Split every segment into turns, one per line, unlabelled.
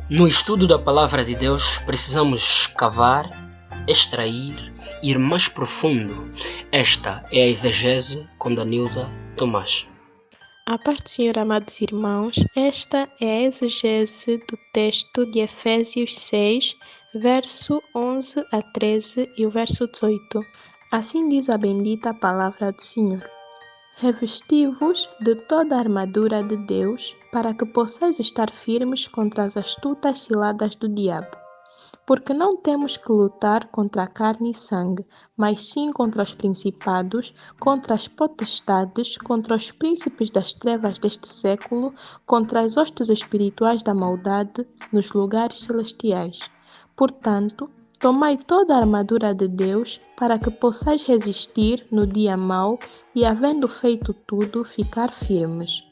No estudo da Palavra de Deus, precisamos escavar, extrair, ir mais profundo. Esta é a exegese com Danilza Tomás.
A paz do Senhor, amados irmãos, esta é a exegese do texto de Efésios 6, verso 11 a 13 e o verso 18. Assim diz a bendita palavra do Senhor. Revesti-vos de toda a armadura de Deus, para que possais estar firmes contra as astutas ciladas do diabo. Porque não temos que lutar contra a carne e sangue, mas sim contra os principados, contra as potestades, contra os príncipes das trevas deste século, contra as hostes espirituais da maldade nos lugares celestiais. Portanto, tomai toda a armadura de Deus, para que possais resistir no dia mau e, havendo feito tudo, ficar firmes.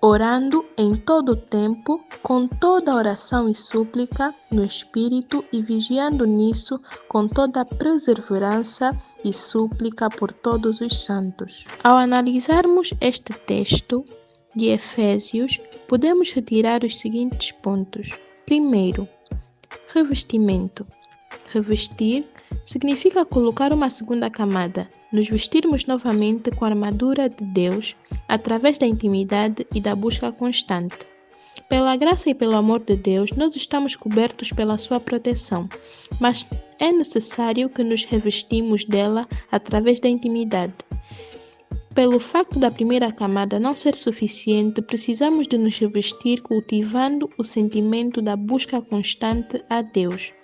Orando em todo o tempo, com toda oração e súplica no Espírito e vigiando nisso com toda a perseverança e súplica por todos os santos. Ao analisarmos este texto de Efésios, podemos retirar os seguintes pontos. Primeiro, revestimento. Revestir significa colocar uma segunda camada, nos vestirmos novamente com a armadura de Deus, através da intimidade e da busca constante. Pela graça e pelo amor de Deus, nós estamos cobertos pela sua proteção, mas é necessário que nos revestimos dela através da intimidade. Pelo facto da primeira camada não ser suficiente, precisamos de nos revestir cultivando o sentimento da busca constante a Deus.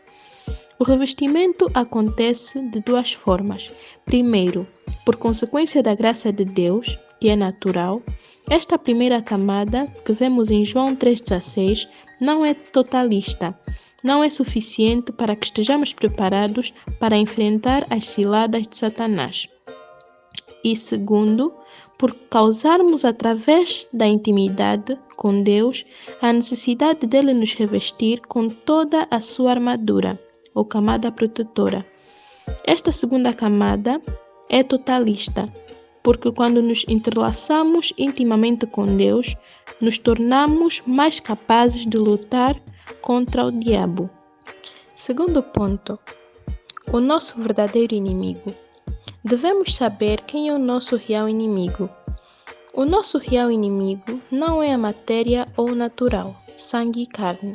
O revestimento acontece de duas formas. Primeiro, por consequência da graça de Deus, que é natural. Esta primeira camada, que vemos em João 3,16, não é totalista. Não é suficiente para que estejamos preparados para enfrentar as ciladas de Satanás. E segundo, por causarmos através da intimidade com Deus a necessidade dele nos revestir com toda a sua armadura, ou camada protetora. Esta segunda camada é totalista, porque quando nos entrelaçamos intimamente com Deus, nos tornamos mais capazes de lutar contra o diabo. Segundo ponto, o nosso verdadeiro inimigo. Devemos saber quem é o nosso real inimigo. O nosso real inimigo não é a matéria ou natural, sangue e carne.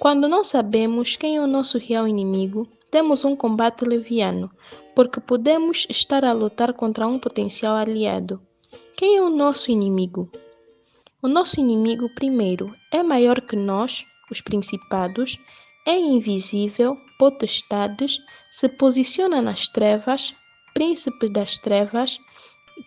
Quando não sabemos quem é o nosso real inimigo, temos um combate leviano, porque podemos estar a lutar contra um potencial aliado. Quem é o nosso inimigo? O nosso inimigo, primeiro, é maior que nós, os principados, é invisível, potestades, se posiciona nas trevas, príncipe das trevas,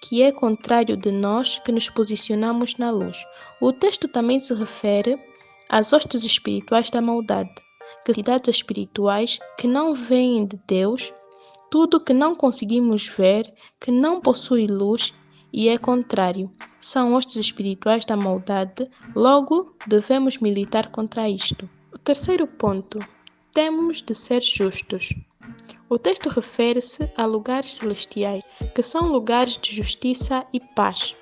que é contrário de nós que nos posicionamos na luz. O texto também se refere às hostes espirituais da maldade, entidades espirituais que não vêm de Deus, tudo que não conseguimos ver, que não possui luz e é contrário. São hostes espirituais da maldade, logo devemos militar contra isto. O terceiro ponto, temos de ser justos. O texto refere-se a lugares celestiais, que são lugares de justiça e paz.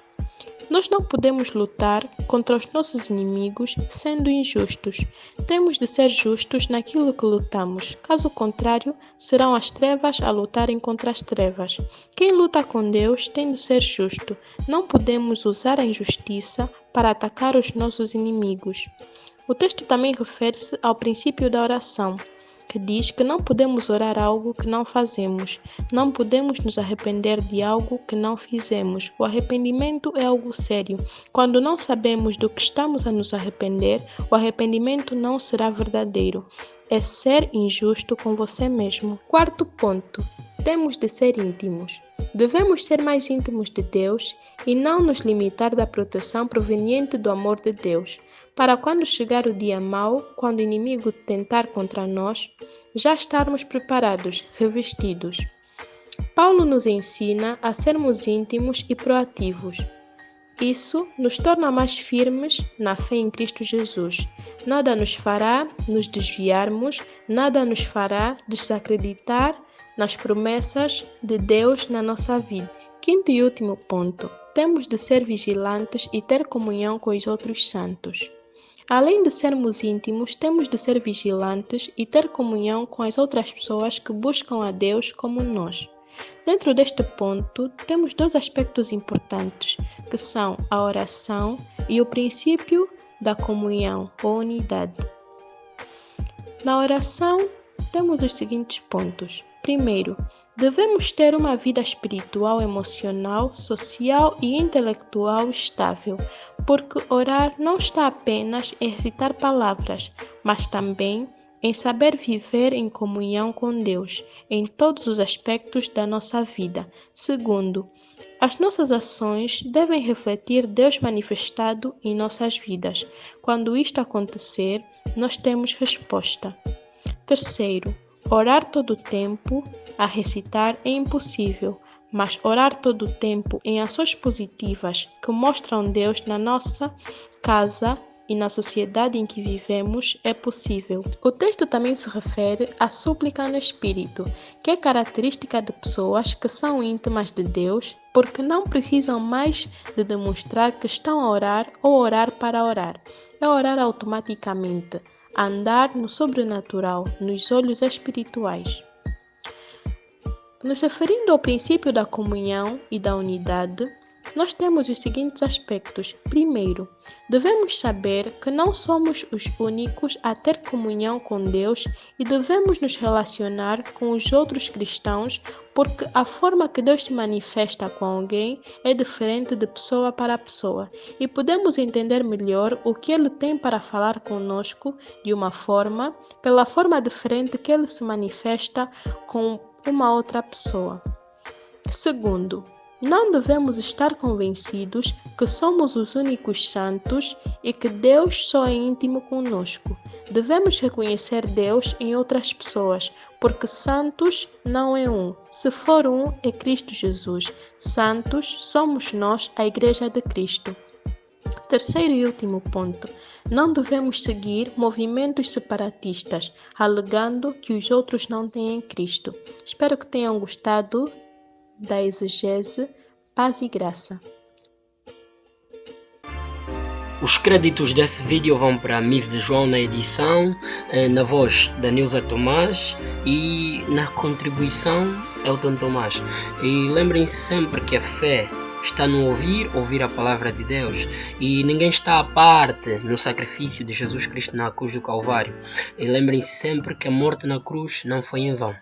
Nós não podemos lutar contra os nossos inimigos sendo injustos. Temos de ser justos naquilo que lutamos. Caso contrário, serão as trevas a lutarem contra as trevas. Quem luta com Deus tem de ser justo. Não podemos usar a injustiça para atacar os nossos inimigos. O texto também refere-se ao princípio da oração, que diz que não podemos orar algo que não fazemos, não podemos nos arrepender de algo que não fizemos. O arrependimento é algo sério. Quando não sabemos do que estamos a nos arrepender, o arrependimento não será verdadeiro. É ser injusto com você mesmo. Quarto ponto, temos de ser íntimos. Devemos ser mais íntimos de Deus e não nos limitar da proteção proveniente do amor de Deus, para quando chegar o dia mau, quando o inimigo tentar contra nós, já estarmos preparados, revestidos. Paulo nos ensina a sermos íntimos e proativos. Isso nos torna mais firmes na fé em Cristo Jesus. Nada nos fará nos desviarmos, nada nos fará desacreditar nas promessas de Deus na nossa vida. Quinto e último ponto, temos de ser vigilantes e ter comunhão com os outros santos. Além de sermos íntimos, temos de ser vigilantes e ter comunhão com as outras pessoas que buscam a Deus como nós. Dentro deste ponto, temos dois aspectos importantes, que são a oração e o princípio da comunhão ou unidade. Na oração, temos os seguintes pontos. Primeiro, devemos ter uma vida espiritual, emocional, social e intelectual estável, porque orar não está apenas em recitar palavras, mas também em saber viver em comunhão com Deus, em todos os aspectos da nossa vida. Segundo, as nossas ações devem refletir Deus manifestado em nossas vidas. Quando isto acontecer, nós temos resposta. Terceiro, orar todo o tempo a recitar é impossível, mas orar todo o tempo em ações positivas que mostram Deus na nossa casa e na sociedade em que vivemos é possível. O texto também se refere à súplica no Espírito, que é característica de pessoas que são íntimas de Deus, porque não precisam mais de demonstrar que estão a orar ou orar para orar. É orar automaticamente, andar no sobrenatural, nos olhos espirituais. Nos referindo ao princípio da comunhão e da unidade, nós temos os seguintes aspectos. Primeiro, devemos saber que não somos os únicos a ter comunhão com Deus e devemos nos relacionar com os outros cristãos, porque a forma que Deus se manifesta com alguém é diferente de pessoa para pessoa e podemos entender melhor o que Ele tem para falar conosco de uma forma, pela forma diferente que Ele se manifesta com uma outra pessoa. Segundo, não devemos estar convencidos que somos os únicos santos e que Deus só é íntimo conosco. Devemos reconhecer Deus em outras pessoas, porque santos não é um. Se for um, é Cristo Jesus. Santos somos nós, a Igreja de Cristo. Terceiro e último ponto. Não devemos seguir movimentos separatistas, alegando que os outros não têm Cristo. Espero que tenham gostado da exegese. Paz e graça.
Os créditos desse vídeo vão para a Miss de João na edição, na voz da Nilza Tomás e na contribuição Elton Tomás. E lembrem-se sempre que a fé está no ouvir a palavra de Deus, e ninguém está à parte no sacrifício de Jesus Cristo na cruz do Calvário. E lembrem-se sempre que a morte na cruz não foi em vão.